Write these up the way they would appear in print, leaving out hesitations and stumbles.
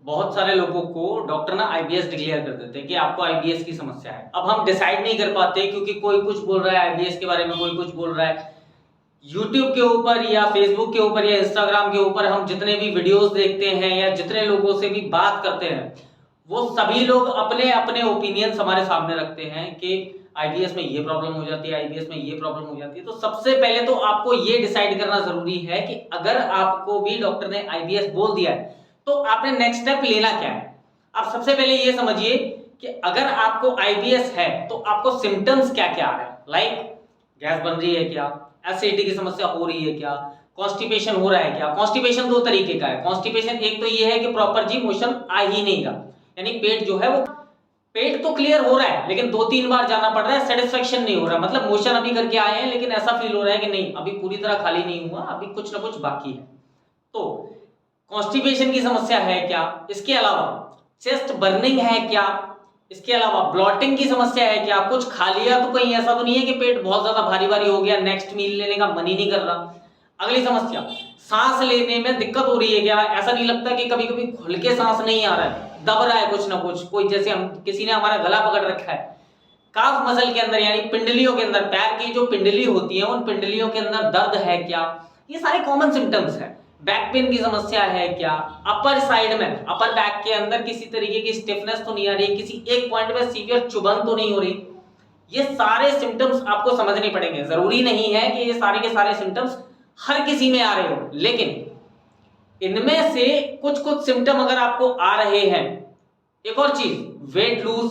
बहुत सारे लोगों को डॉक्टर ना आईबीएस डिक्लेयर कर देते हैं कि आपको आईबीएस की समस्या है। अब हम डिसाइड नहीं कर पाते क्योंकि कोई कुछ बोल रहा है आईबीएस के बारे में, कोई कुछ बोल रहा है। यूट्यूब के ऊपर या फेसबुक के ऊपर या इंस्टाग्राम के ऊपर हम जितने भी वीडियोस देखते हैं या जितने लोगों से भी बात करते हैं, वो सभी लोग अपने अपने ओपिनियंस हमारे सामने रखते हैं कि आईबीएस में ये प्रॉब्लम हो जाती है, आईबीएस में ये प्रॉब्लम हो जाती है। तो सबसे पहले तो आपको ये डिसाइड करना जरूरी है कि अगर आपको भी डॉक्टर ने आईबीएस बोल दिया है तो आपने नेक्स्ट स्टेप लेना क्या है। आप सबसे पहले ये समझिए कि अगर आपको आईबीएस है तो आपको सिम्टम्स क्या क्या आ रहे हैं। लाइक गैस बन रही है क्या, एसिडिटी की समस्या हो रही है क्या, कॉन्स्टिपेशन हो रहा है क्या। कॉन्स्टिपेशन दो तरीके का है। कॉन्स्टिपेशन एक तो ये है कि प्रॉपर जी मोशन आ ही नहीं रहा, यानी पेट जो है वो पेट तो क्लियर हो रहा है लेकिन 2-3 बार जाना पड़ रहा है, सेटिस्फेक्शन नहीं हो रहा। मतलब मोशन अभी करके आए हैं लेकिन ऐसा फील हो रहा है कि नहीं अभी पूरी तरह खाली नहीं हुआ, अभी कुछ ना कुछ बाकी है। तो कॉन्स्टिपेशन की समस्या है क्या, इसके अलावा चेस्ट बर्निंग है क्या, इसके अलावा ब्लॉटिंग की समस्या है क्या, कुछ खा लिया तो कहीं ऐसा तो नहीं है कि पेट बहुत ज्यादा भारी भारी हो गया, नेक्स्ट मील लेने का मन ही नहीं कर रहा। अगली समस्या, सांस लेने में दिक्कत हो रही है क्या, ऐसा नहीं लगता कि कभी कभी खुल के सांस नहीं आ रहा है, दब रहा है कुछ ना कुछ, कोई जैसे हम किसी ने हमारा गला पकड़ रखा है। काफ मसल के अंदर यानी पिंडलियों के अंदर, पैर की जो पिंडली होती है उन पिंडलियों के अंदर दर्द है क्या, ये सारे कॉमन सिम्टम्स है। बैक पेन की समस्या है क्या, अपर साइड में अपर बैक के अंदर किसी तरीके की स्टिफनेस तो नहीं आ रही, किसी एक पॉइंट में सीवियर चुभन तो नहीं हो रही। ये सारे सिम्टम्स आपको समझने पड़ेंगे। जरूरी नहीं है कि ये सारे के सारे सिम्टम्स हर किसी में आ रहे हो, लेकिन इनमें से कुछ कुछ सिम्टम अगर आपको आ रहे हैं। एक और चीज, वेट लूज।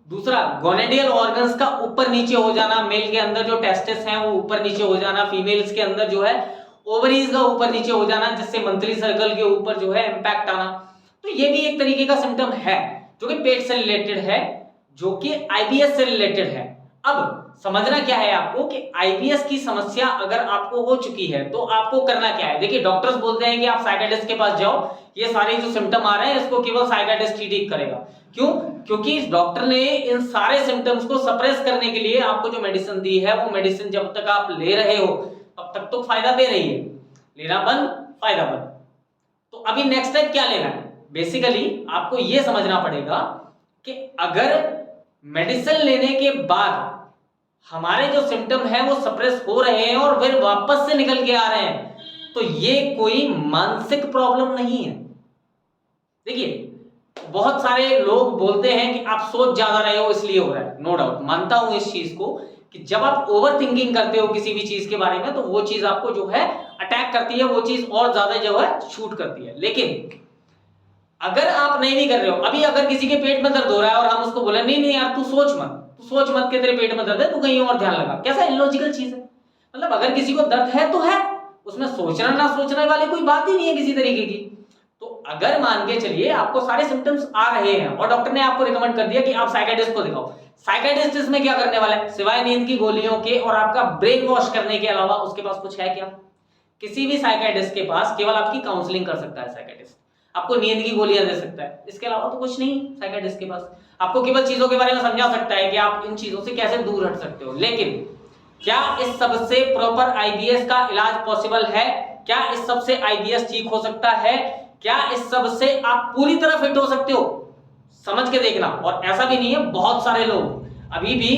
दूसरा, गोनेडियल ऑर्गन्स का ऊपर नीचे हो जाना, मेल के अंदर जो टेस्टिस हैं वो ऊपर नीचे हो जाना, फीमेल्स के अंदर जो है ओवरीज का ऊपर नीचे हो जाना, जिससे मंथली सर्कल के ऊपर जो है इंपैक्ट आना। तो ये भी एक तरीके का सिम्टम है जो कि पेट से रिलेटेड है, जो कि आईबीएस से रिलेटेड है। अब समझना क्या है आपको कि आईबीएस की समस्या अगर आपको हो चुकी है तो आपको करना क्या है। देखिए डॉक्टर्स बोलते हैं कि आप साइकियाट्रिस्ट के पास जाओ, ये सारे जो सिम्टम आ रहे हैं इसको केवल साइकियाट्रिस्ट ही ठीक करेगा। क्यों? क्योंकि डॉक्टर ने इन सारे सिम्टम्स को सप्रेस करने के लिए आपको जो मेडिसिन दी है वो मेडिसिन जब तक आप ले रहे हो तब तक तो फायदा दे रही है, लेना बंद फायदा बंद। तो अभी नेक्स्ट स्टेप क्या लेना है। बेसिकली आपको यह समझना पड़ेगा कि अगर मेडिसिन लेने के बाद हमारे जो सिम्टम है वो सप्रेस हो रहे हैं और फिर वापस से निकल के आ रहे हैं, तो ये कोई मानसिक प्रॉब्लम नहीं है। देखिए बहुत सारे लोग बोलते हैं कि आप सोच ज्यादा रहे हो इसलिए हो रहा है। नो डाउट मानता हूं इस चीज को कि जब आप ओवर थिंकिंग करते हो किसी भी चीज के बारे में तो वो चीज आपको जो है अटैक करती है, वो चीज और ज्यादा जो है शूट करती है। लेकिन अगर आप नहीं भी कर रहे हो, अभी अगर किसी के पेट में दर्द हो रहा है और हम उसको बोले नहीं नहीं यार तू सोच मत के तेरे पेट में दर्द है, तू कहीं और ध्यान लगा, कैसा इलॉजिकल चीज है। मतलब अगर किसी को दर्द है तो है, उसमें सोचना ना सोचने वाली कोई बात ही नहीं है किसी तरीके की। तो अगर मान के चलिए आपको सारे सिम्टम्स आ रहे हैं और डॉक्टर ने आपको रिकमेंड कर दिया कि आप साइकियाट्रिस्ट को दिखाओ, साइकियाट्रिस्ट इसमें क्या करने वाला है सिवाय नींद की गोलियों के और आपका ब्रेन वॉश करने के अलावा उसके पास कुछ है क्या। किसी भी साइकियाट्रिस्ट के पास केवल आपकी काउंसलिंग कर सकता है साइकियाट्रिस्ट, आपको नींद की गोलियां दे सकता है, इसके अलावा तो कुछ नहीं साइकियाट्रिस्ट के पास। आपको केवल चीजों के बारे में समझा सकता है कि आप इन चीजों से कैसे दूर हट सकते हो। लेकिन क्या इस सब से प्रॉपर आईबीएस का इलाज पॉसिबल है? क्या इस सब से आईबीएस ठीक हो सकता है? क्या इस सब से आप पूरी तरह फिट हो सकते हो? समझ के देखना। और ऐसा भी नहीं है, बहुत सारे लोग अभी भी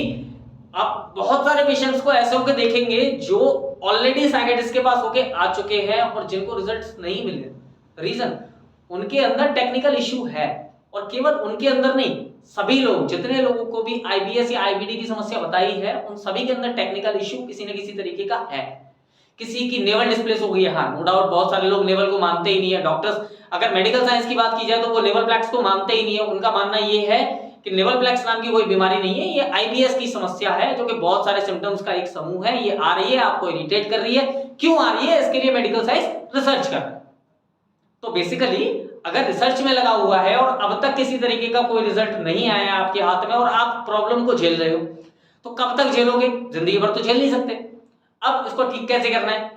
आप बहुत सारे पेशेंट्स को ऐसे होकर देखेंगे जो ऑलरेडी साइकियाट्रिस्ट के पास होके आ चुके हैं और जिनको रिजल्ट्स नहीं मिले। रीजन, उनके अंदर टेक्निकल इशू है। और केवल उनके अंदर नहीं, सभी लोग जितने लोगों को भी आईबीएस या आईबीडी की समस्या बताई है उन सभी के अंदर टेक्निकल इशू किसी न किसी तरीके का है। किसी की नेवल डिस्प्लेस हो गई है, हाँ नो डाउट बहुत सारे लोग नेवल को मानते ही नहीं है। डॉक्टर्स अगर मेडिकल साइंस की बात की जाए तो वो नेवल प्लेक्स को मानते ही नहीं है। उनका मानना ये है कि नेवल प्लेक्स नाम की कोई बीमारी नहीं है, ये आईबीएस की समस्या है जो कि बहुत सारे सिम्टम्स का एक समूह है। ये आ रही है, आपको इरिटेट कर रही है, क्यों आ रही है इसके लिए मेडिकल साइंस रिसर्च कर। तो बेसिकली अगर रिसर्च में लगा हुआ है और अब तक किसी तरीके का कोई रिजल्ट नहीं आया आपके हाथ में और आप प्रॉब्लम को झेल रहे हो, तो कब तक झेलोगे? जिंदगी भर तो झेल नहीं सकते। अब इसको ठीक कैसे करना है?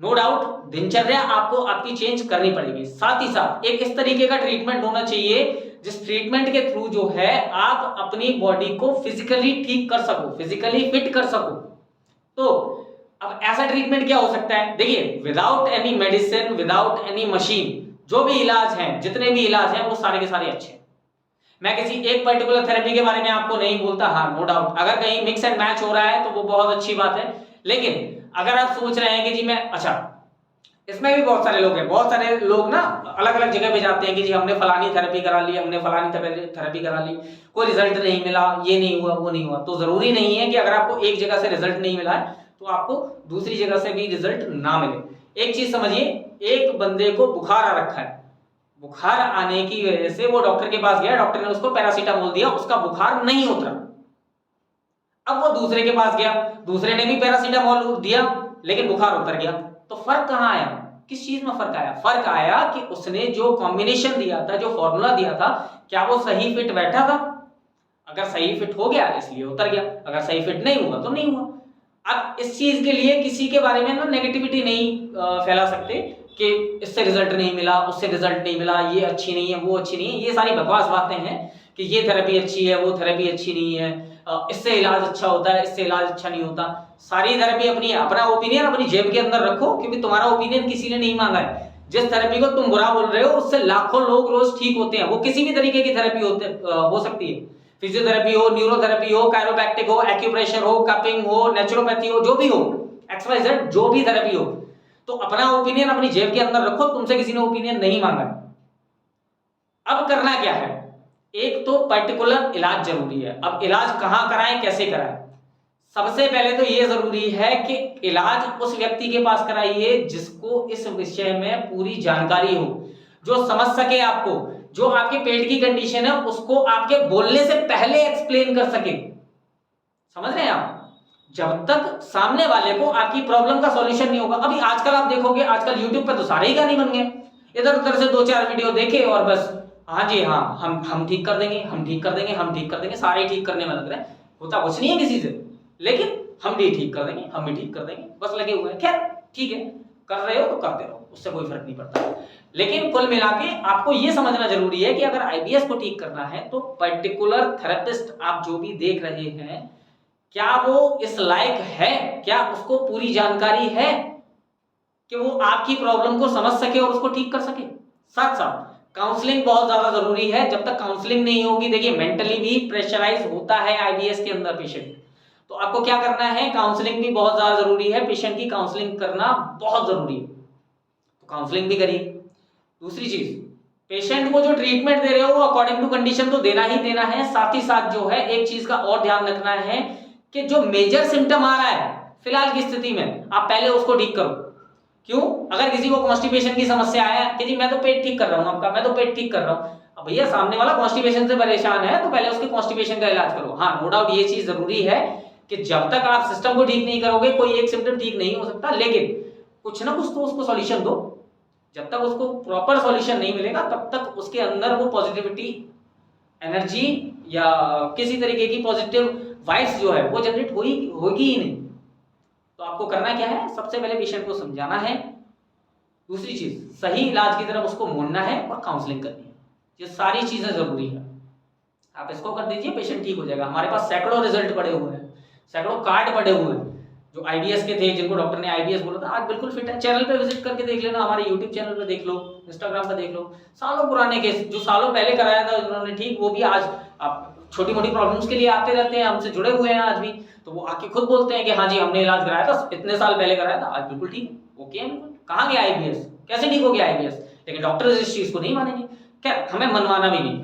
नो डाउट दिनचर्या आपको आपकी चेंज करनी पड़ेगी। साथ ही साथ एक इस तरीके का ट्रीटमेंट होना चाहिए जिस ट्रीटमेंट के थ्रू जो है आप अपनी बॉडी को फिजिकली ठीक कर सको, फिजिकली फिट कर सको। तो अब ऐसा ट्रीटमेंट क्या हो सकता है? देखिए without any medicine, without any machine, जो भी इलाज हैं, जितने भी इलाज हैं वो सारे के सारे अच्छे हैं। मैं किसी एक पर्टिकुलर थेरेपी के बारे में आपको नहीं बोलता, हाँ नो डाउट अगर कहीं मिक्स एंड मैच हो रहा है तो वो बहुत अच्छी बात है। लेकिन अगर आप सोच रहे हैं कि जी मैं अच्छा, इसमें भी बहुत सारे लोग हैं, बहुत सारे लोग ना अलग अलग जगह पे जाते हैं कि जी हमने फलानी थेरेपी करा ली, हमने फलानी थेरेपी करा ली, कोई रिजल्ट नहीं मिला, ये नहीं हुआ, वो नहीं हुआ। तो जरूरी नहीं है कि अगर आपको एक जगह से रिजल्ट नहीं मिला है तो आपको दूसरी जगह से भी रिजल्ट ना मिले। एक चीज समझिए, एक बंदे को बुखार आ रखा है, बुखार आने की वजह से वो डॉक्टर के पास गया, डॉक्टर ने उसको पैरासीटामोल दिया, उसका बुखार नहीं उतरा। अब वो दूसरे के पास गया, दूसरे ने भी पैरासीटामोल दिया लेकिन बुखार उतर गया। तो फर्क कहां आया? किस चीज में फर्क आया? फर्क आया कि उसने जो कॉम्बिनेशन दिया था, जो फॉर्मूला दिया था, क्या वो सही फिट बैठा था? अगर सही फिट हो गया इसलिए उतर गया, अगर सही फिट नहीं हुआ तो नहीं हुआ। अब इस चीज के लिए किसी के बारे में ना नेगेटिविटी नहीं फैला सकते कि इससे रिजल्ट नहीं मिला, उससे रिजल्ट नहीं मिला, ये अच्छी नहीं है, वो अच्छी नहीं है। ये सारी बकवास बातें हैं कि ये थेरेपी अच्छी है, वो थेरेपी अच्छी नहीं है, इससे इलाज अच्छा होता है, इससे इलाज अच्छा नहीं होता। सारी थेरेपी अपनी, अपना ओपिनियन अपनी जेब के अंदर रखो, क्योंकि तुम्हारा ओपिनियन किसी ने नहीं मांगा है। जिस थेरेपी को तुम बुरा बोल रहे हो उससे लाखों लोग रोज ठीक होते हैं। वो किसी भी तरीके की थेरेपी हो सकती है, फिजियोथेरेपी हो, न्यूरोथेरेपी हो, कायरोप्रैक्टिक हो, एक्यूप्रेशर हो, कपिंग हो, नेचुरोपैथी हो, जो भी हो, XYZ जो भी थेरेपी हो। तो अपना ओपिनियन अपनी जेब के अंदर रखो, तुमसे किसी ने ओपिनियन नहीं मांगा। अब करना क्या है? एक तो पर्टिकुलर इलाज जरूरी है। अब इलाज कहां कराएं, कैसे कराएं? सबसे पहले तो यह जरूरी है कि इलाज उस व्यक्ति के पास कराइए जिसको इस विषय में पूरी जानकारी हो, जो समझ सके आपको, जो आपके पेट की कंडीशन है उसको आपके बोलने से पहले एक्सप्लेन कर सके। समझ रहे हैं आप? जब तक सामने वाले को आपकी प्रॉब्लम का सॉल्यूशन नहीं होगा। अभी आजकल आप देखोगे, आजकल यूट्यूब पे तो सारे ही गाने बन गए, इधर उधर से 2-4 वीडियो देखे और बस हाँ जी हाँ, हम ठीक कर देंगे, हम ठीक कर देंगे, हम ठीक कर देंगे, सारे ठीक करने में लग रहे हैं। होता कुछ नहीं है किसी से, लेकिन हम भी ठीक कर देंगे, हम भी ठीक कर देंगे, बस लगे हुए हैं। खैर ठीक है, कर रहे हो तो करते रहो, उससे कोई फर्क नहीं पड़ता। लेकिन कुल मिला के आपको यह समझना जरूरी है कि अगर आईबीएस को ठीक करना है तो पर्टिकुलर थेरेपिस्ट आप जो भी देख रहे हैं, क्या वो इस लायक है, क्या उसको पूरी जानकारी है कि वो आपकी प्रॉब्लम को समझ सके और उसको ठीक कर सके। साथ साथ काउंसलिंग बहुत ज्यादा जरूरी है। जब तक काउंसलिंग नहीं होगी, देखिए मेंटली भी प्रेशराइज होता है आईबीएस के अंदर पेशेंट, तो आपको क्या करना है, काउंसलिंग भी बहुत ज्यादा जरूरी है, पेशेंट की काउंसलिंग करना बहुत जरूरी है, तो काउंसलिंग भी करिए। दूसरी चीज, पेशेंट को जो ट्रीटमेंट दे रहे हो वो अकॉर्डिंग टू कंडीशन तो देना ही देना है। साथ ही साथ जो है एक चीज का और ध्यान रखना है कि जो मेजर सिम्टम आ रहा है फिलहाल की स्थिति में, आप पहले उसको ठीक करो। क्यों? अगर किसी को कॉन्स्टिपेशन की समस्या है कि जी मैं तो पेट ठीक कर रहा हूं आपका, मैं तो पेट ठीक कर रहा हूं, अब भैया सामने वाला कॉन्स्टिपेशन से परेशान है तो पहले उसके कॉन्स्टिपेशन का इलाज करो। हाँ नो डाउट ये चीज जरूरी है कि जब तक आप सिस्टम को ठीक नहीं करोगे कोई एक सिम्टम ठीक नहीं हो सकता, लेकिन कुछ ना कुछ तो उसको सॉल्यूशन दो। जब तक उसको प्रॉपर सॉल्यूशन नहीं मिलेगा तब तक उसके अंदर वो पॉजिटिविटी, एनर्जी या किसी तरीके की पॉजिटिव वाइब्स जो है वो जनरेट होगी ही नहीं। तो आपको करना क्या है, सबसे पहले पेशेंट को समझाना है, दूसरी चीज सही इलाज की तरफ उसको मोड़ना है और काउंसलिंग करनी है। ये सारी चीजें जरूरी है, आप इसको कर दीजिए, पेशेंट ठीक हो जाएगा। हमारे पास सैकड़ों रिजल्ट पड़े हुए हैं, सैकड़ों कार्ड पड़े हुए हैं जो आईबीएस के थे, जिनको डॉक्टर ने आईबीएस बोला था, आज बिल्कुल फिट है। चैनल पे विजिट करके देख लेना, हमारे यूट्यूब चैनल पे देख लो, इंस्टाग्राम पे देख लो, सालों पुराने केस जो सालों पहले कराया था उन्होंने ठीक, वो भी आज आप छोटी मोटी प्रॉब्लम्स के लिए आते रहते हैं, हमसे जुड़े हुए हैं आज भी, तो वो आके खुद बोलते हैं कि हाँ जी हमने इलाज कराया था, इतने साल पहले कराया था, आज बिल्कुल ठीक ओके है। कहाँ गया आईबीएस, कैसे ठीक हो गया आईबीएस? लेकिन डॉक्टर इस चीज को नहीं मानेंगे। खैर हमें मनवाना भी नहीं।